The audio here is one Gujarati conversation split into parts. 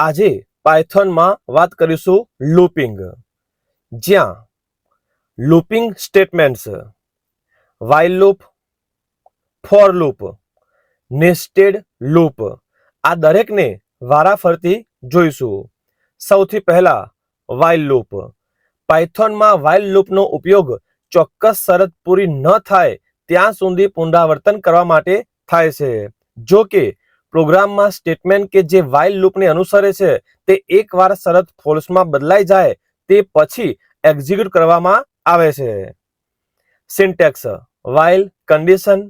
આજે પાયથોનમાં વાત કરીશું લૂપિંગ, જ્યાં looping statements, while loop, for loop, nested loop આ દરેકને વારાફરતી જોઈશું. સૌથી પહેલા વાઇલ લૂપ. પાયથોનમાં વાઇલ લૂપનો ઉપયોગ ચોક્કસ શરત પૂરી ન થાય ત્યાં સુધી પુનરાવર્તન કરવા માટે થાય છે. જો કે પ્રોગ્રામમાં સ્ટેટમેન્ટ કે જે વાઇલ લૂપને અનુસરે છે તે એકવાર શરત ફોલ્સમાં બદલાઈ જાય તે પછી એક્ઝિક્યુટ કરવામાં આવે છે. Syntax: while condition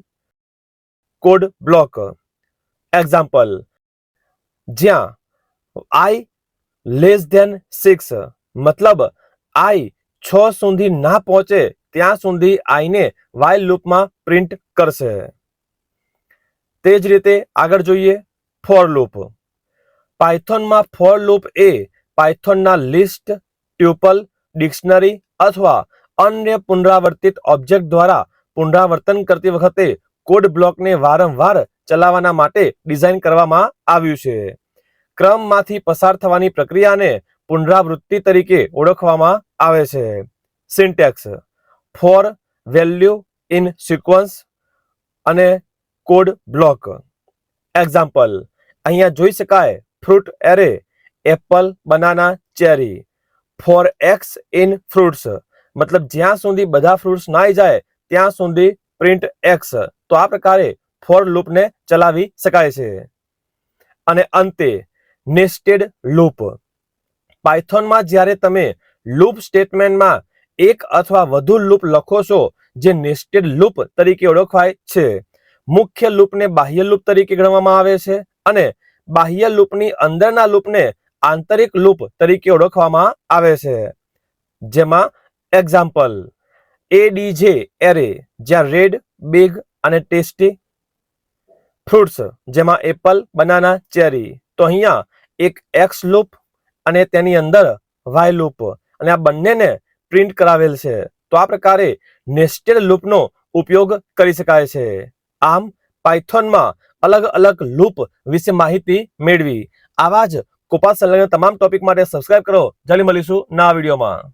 code block. Example: જ્યાં i લેસ ધેન 6 મતલબ i 6 સુધી ના પહોંચે ત્યાં સુધી i ને વાઇલ લૂપમાં પ્રિન્ટ કરશે. તે જ રીતે આગળ જોઈએ ફોર લૂપ. પાયથોનમાં ફોર લૂપ એ પાયથોનના લિસ્ટ, ટ્યુપલ, ડિક્શનરી અથવા અન્ય પુનરાવર્તિત ઓબ્જેક્ટ દ્વારા પુનરાવર્તન કરતી વખતે કોડ બ્લોકને વારંવાર ચલાવવાના માટે ડિઝાઇન કરવામાં આવ્યું છે. ક્રમમાંથી પસાર થવાની પ્રક્રિયાને પુનરાવૃત્તિ તરીકે ઓળખવામાં આવે છે. Syntax: for value in sequence અને કોડ બ્લોક. એક્ઝામ્પલ: અહીંયા જોઈ શકાય fruit array apple, banana, cherry. For x in fruits મતલબ જ્યાં સુધી બધા ફ્રૂટ્સ ના આવી જાય ત્યાં સુધી પ્રિન્ટ એક્સ. તો આ પ્રકારે ફોર લૂપને ચલાવી શકાય છે. અને અંતે નેસ્ટેડ લૂપ. પાયથોનમાં જ્યારે તમે લૂપ સ્ટેટમેન્ટમાં એક અથવા વધુ લૂપ લખો છો જે નેસ્ટેડ લૂપ તરીકે ઓળખાય છે. મુખ્ય લૂપને બાહ્ય લૂપ તરીકે ગણવામાં આવે છે અને બાહ્ય લૂપની અંદરના લૂપને આંતરિક લૂપ તરીકે ઓળખવામાં આવે છે. જેમાં એક્ઝામ્પલ: એડીજે એરે જ્યાં રેડ, બિગ અને ટેસ્ટી. ફ્રૂટ્સ જેમાં એપલ, બનાના, ચેરી. તો અહીંયા એક એક્સ લૂપ અને તેની અંદર વાય લૂપ અને આ બંનેને પ્રિન્ટ કરાવેલ છે. તો આ પ્રકારે નેસ્ટેડ લૂપનો ઉપયોગ કરી શકાય છે. આમ પાયથોનમાં અલગ અલગ લૂપ વિશે માહિતી મેળવી. આવા જ કોપાસ સંલગ્ન તમામ ટોપિક માટે સબસ્ક્રાઇબ કરો. જલ્દી મળીશું નવા વિડીયોમાં.